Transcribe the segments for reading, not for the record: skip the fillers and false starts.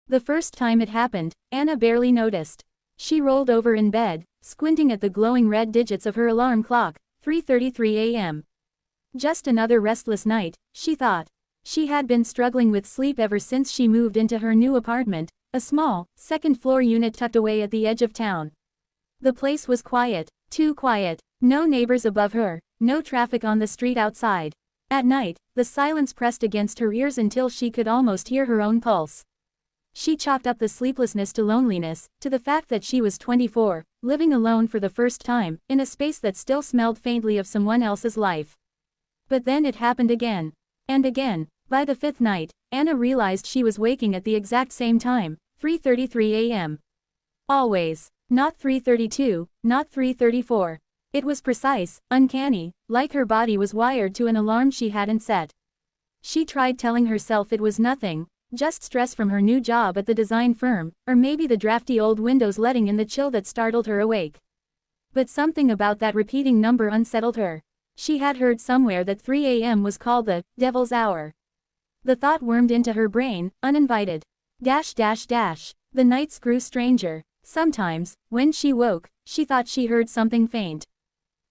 The first time it happened, Anna barely noticed. She rolled over in bed, squinting at the glowing red digits of her alarm clock, 3:33 a.m. Just another restless night, she thought. She had been struggling with sleep ever since she moved into her new apartment, a small, second-floor unit tucked away at the edge of town. The place was quiet, too quiet. No neighbors above her, no traffic on the street outside. At night, the silence pressed against her ears until she could almost hear her own pulse. She chalked up the sleeplessness to loneliness, to the fact that she was 24, living alone for the first time, in a space that still smelled faintly of someone else's life. But then it happened again. And again. By the fifth night, Anna realized she was waking at the exact same time, 3:33 a.m. Always. Not 3:32, not 3:34. It was precise, uncanny, like her body was wired to an alarm she hadn't set. She tried telling herself it was nothing, just stress from her new job at the design firm, or maybe the drafty old windows letting in the chill that startled her awake. But something about that repeating number unsettled her. She had heard somewhere that 3 a.m. was called the devil's hour. The thought wormed into her brain, uninvited. The nights grew stranger. Sometimes, when she woke, she thought she heard something faint.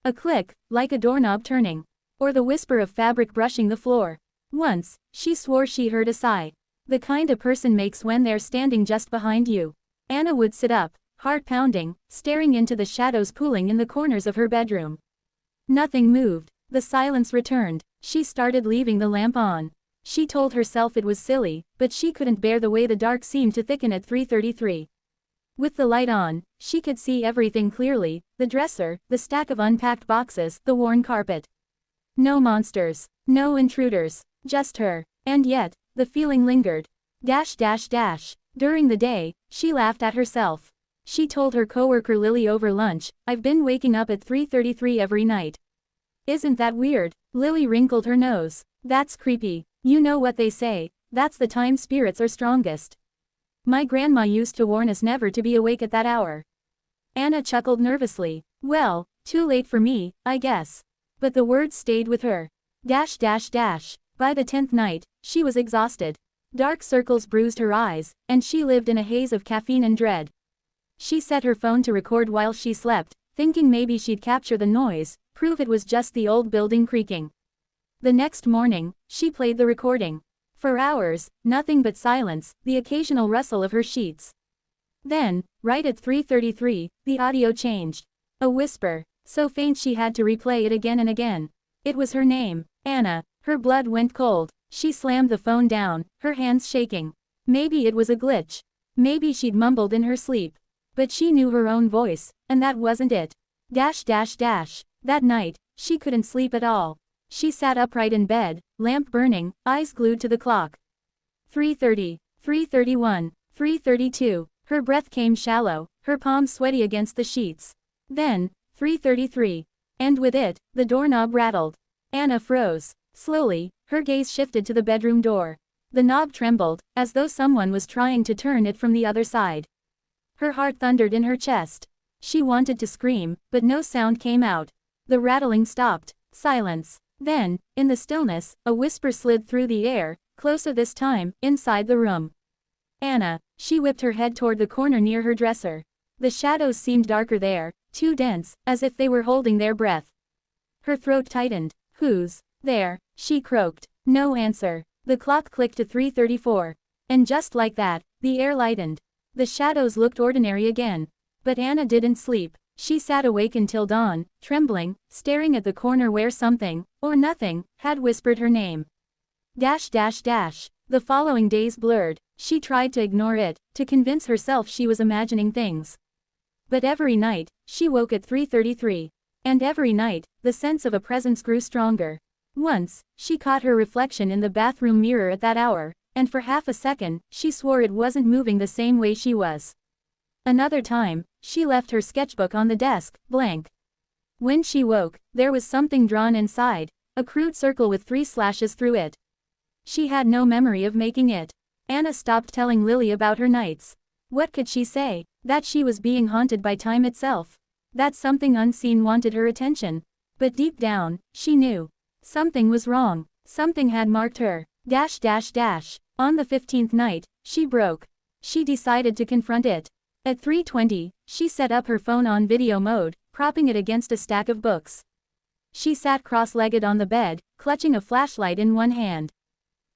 A click, like a doorknob turning. Or the whisper of fabric brushing the floor. Once, she swore she heard a sigh. The kind a person makes when they're standing just behind you. Anna would sit up, heart pounding, staring into the shadows pooling in the corners of her bedroom. Nothing moved. The silence returned. She started leaving the lamp on. She told herself it was silly, but she couldn't bear the way the dark seemed to thicken at 3:33. With the light on, she could see everything clearly, the dresser, the stack of unpacked boxes, the worn carpet. No monsters. No intruders. Just her. And yet, the feeling lingered. During the day, she laughed at herself. She told her coworker Lily over lunch, "I've been waking up at 3:33 every night." "Isn't that weird?" Lily wrinkled her nose. "That's creepy. You know what they say, that's the time spirits are strongest. My grandma used to warn us never to be awake at that hour." Anna chuckled nervously. "Well, too late for me, I guess." But the words stayed with her. By the 10th night, she was exhausted. Dark circles bruised her eyes, and she lived in a haze of caffeine and dread. She set her phone to record while she slept, thinking maybe she'd capture the noise, prove it was just the old building creaking. The next morning, she played the recording. For hours, nothing but silence, the occasional rustle of her sheets. Then, right at 3:33, the audio changed. A whisper, so faint she had to replay it again and again. It was her name, Anna. Her blood went cold. She slammed the phone down, her hands shaking. Maybe it was a glitch. Maybe she'd mumbled in her sleep. But she knew her own voice, and that wasn't it. That night, she couldn't sleep at all. She sat upright in bed, lamp burning, eyes glued to the clock. 3:30, 3:31, 3:32, her breath came shallow, her palms sweaty against the sheets. Then, 3:33. And with it, the doorknob rattled. Anna froze. Slowly, her gaze shifted to the bedroom door. The knob trembled, as though someone was trying to turn it from the other side. Her heart thundered in her chest. She wanted to scream, but no sound came out. The rattling stopped. Silence. Then, in the stillness, a whisper slid through the air, closer this time, inside the room. "Anna." She whipped her head toward the corner near her dresser. The shadows seemed darker there, too dense, as if they were holding their breath. Her throat tightened. "Who's there?" she croaked. No answer. The clock clicked to 3:34. And just like that, the air lightened. The shadows looked ordinary again. But Anna didn't sleep. She sat awake until dawn, trembling, staring at the corner where something, or nothing, had whispered her name. The following days blurred. She tried to ignore it, to convince herself she was imagining things. But every night, she woke at 3:33. And every night, the sense of a presence grew stronger. Once, she caught her reflection in the bathroom mirror at that hour, and for half a second, she swore it wasn't moving the same way she was. Another time, she left her sketchbook on the desk, blank. When she woke, there was something drawn inside, a crude circle with 3 slashes through it. She had no memory of making it. Anna stopped telling Lily about her nights. What could she say? That she was being haunted by time itself. That something unseen wanted her attention. But deep down, she knew. Something was wrong. Something had marked her. On the 15th night, she broke. She decided to confront it. At 3:20, she set up her phone on video mode, propping it against a stack of books. She sat cross-legged on the bed, clutching a flashlight in one hand.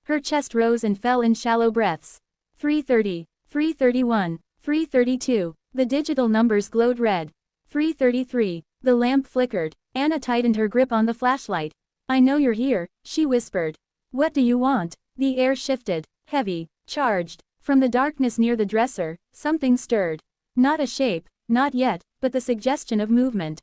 Her chest rose and fell in shallow breaths. 3:30, 3:31, 3:32, the digital numbers glowed red. 3:33, the lamp flickered. Anna tightened her grip on the flashlight. "I know you're here," she whispered. "What do you want?" The air shifted, heavy, charged. From the darkness near the dresser, something stirred. Not a shape, not yet, but the suggestion of movement.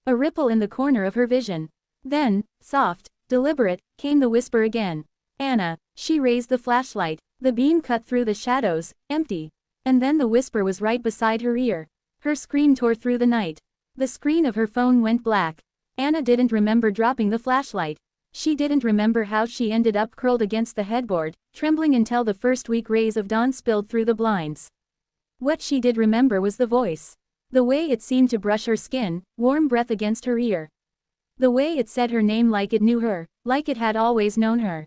A ripple in the corner of her vision. Then, soft, deliberate, came the whisper again. "Anna." She raised the flashlight. The beam cut through the shadows, empty. And then the whisper was right beside her ear. Her scream tore through the night. The screen of her phone went black. Anna didn't remember dropping the flashlight. She didn't remember how she ended up curled against the headboard, trembling until the first weak rays of dawn spilled through the blinds. What she did remember was the voice. The way it seemed to brush her skin, warm breath against her ear. The way it said her name like it knew her, like it had always known her.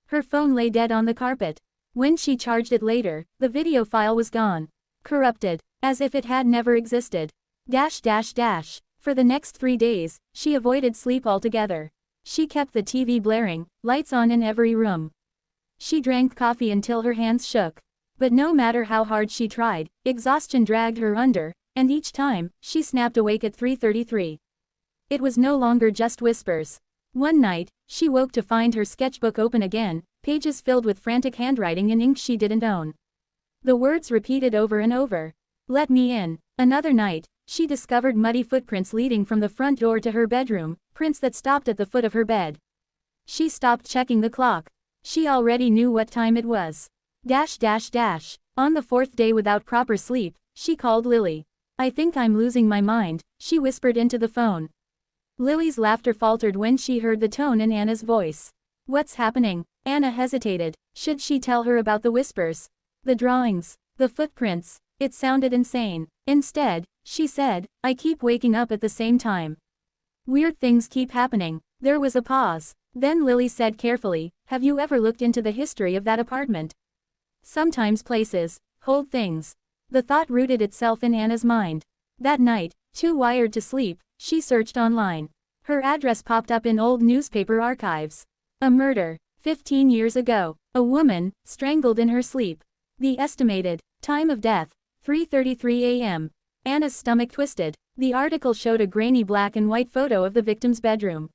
Her phone lay dead on the carpet. When she charged it later, the video file was gone. Corrupted, as if it had never existed. For the next 3 days, she avoided sleep altogether. She kept the TV blaring, lights on in every room. She drank coffee until her hands shook. But no matter how hard she tried, exhaustion dragged her under, and each time, she snapped awake at 3:33. It was no longer just whispers. One night, she woke to find her sketchbook open again, pages filled with frantic handwriting in ink she didn't own. The words repeated over and over. "Let me in." Another night, she discovered muddy footprints leading from the front door to her bedroom, prints that stopped at the foot of her bed. She stopped checking the clock. She already knew what time it was. On the 4th day without proper sleep, she called Lily. "I think I'm losing my mind," she whispered into the phone. Lily's laughter faltered when she heard the tone in Anna's voice. "What's happening?" Anna hesitated. Should she tell her about the whispers? The drawings? The footprints? It sounded insane. Instead, she said, "I keep waking up at the same time. Weird things keep happening." There was a pause. Then Lily said carefully, "Have you ever looked into the history of that apartment? Sometimes places hold things." The thought rooted itself in Anna's mind. That night, too wired to sleep, she searched online. Her address popped up in old newspaper archives. A murder, 15 years ago. A woman, strangled in her sleep. The estimated time of death, 3:33 a.m. Anna's stomach twisted. The article showed a grainy black and white photo of the victim's bedroom.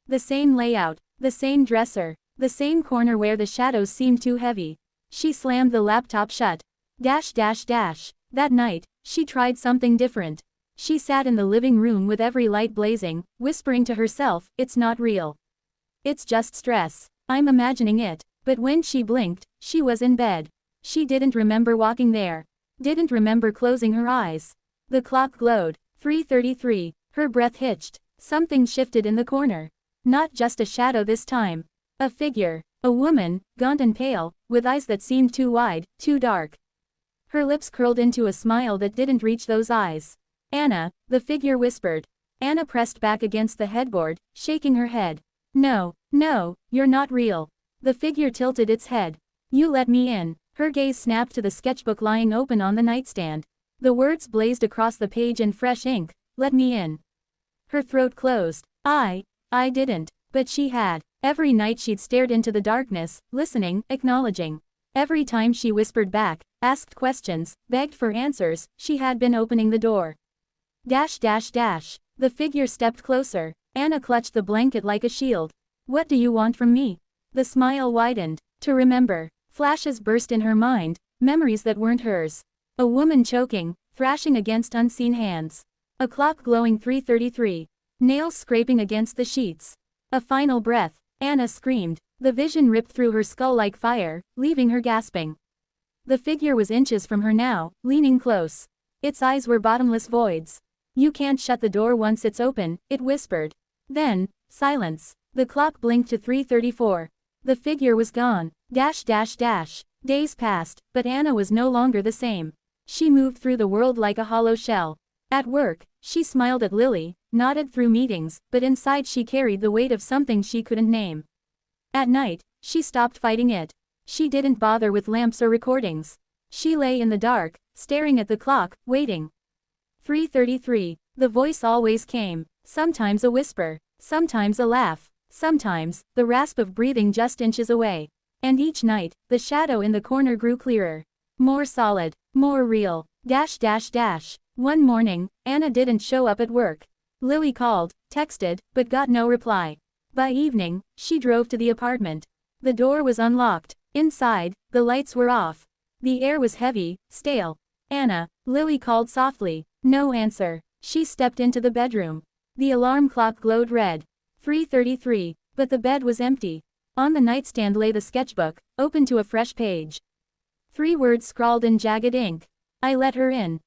The same layout, the same dresser, the same corner where the shadows seemed too heavy. She slammed the laptop shut. That night, she tried something different. She sat in the living room with every light blazing, whispering to herself, "It's not real. It's just stress. I'm imagining it." But when she blinked, she was in bed. She didn't remember walking there. Didn't remember closing her eyes. The clock glowed. 3:33. Her breath hitched. Something shifted in the corner. Not just a shadow this time. A figure. A woman, gaunt and pale, with eyes that seemed too wide, too dark. Her lips curled into a smile that didn't reach those eyes. "Anna," the figure whispered. Anna pressed back against the headboard, shaking her head. No, you're not real." The figure tilted its head. "You let me in." Her gaze snapped to the sketchbook lying open on the nightstand. The words blazed across the page in fresh ink, "Let me in." Her throat closed. I didn't. But she had. Every night she'd stared into the darkness, listening, acknowledging. Every time she whispered back, asked questions, begged for answers, she had been opening the door. The figure stepped closer. Anna clutched the blanket like a shield. "What do you want from me?" The smile widened. To remember. Flashes burst in her mind, memories that weren't hers. A woman choking, thrashing against unseen hands. A clock glowing 3:33. Nails scraping against the sheets. A final breath. Anna screamed. The vision ripped through her skull like fire, leaving her gasping. The figure was inches from her now, leaning close. Its eyes were bottomless voids. "You can't shut the door once it's open," it whispered. Then, silence. The clock blinked to 3:34. The figure was gone. Days passed, but Anna was no longer the same. She moved through the world like a hollow shell. At work, she smiled at Lily, nodded through meetings, but inside she carried the weight of something she couldn't name. At night, she stopped fighting it. She didn't bother with lamps or recordings. She lay in the dark, staring at the clock, waiting. 3:33. The voice always came, sometimes a whisper, sometimes a laugh, sometimes the rasp of breathing just inches away. And each night, the shadow in the corner grew clearer. More solid, more real. One morning, Anna didn't show up at work. Lily called, texted, but got no reply. By evening, she drove to the apartment. The door was unlocked. Inside, the lights were off. The air was heavy, stale. Anna, Lily called softly. No answer. She stepped into the bedroom. The alarm clock glowed red. 3:33, but the bed was empty. On the nightstand lay the sketchbook, open to a fresh page. 3 words scrawled in jagged ink. I let her in.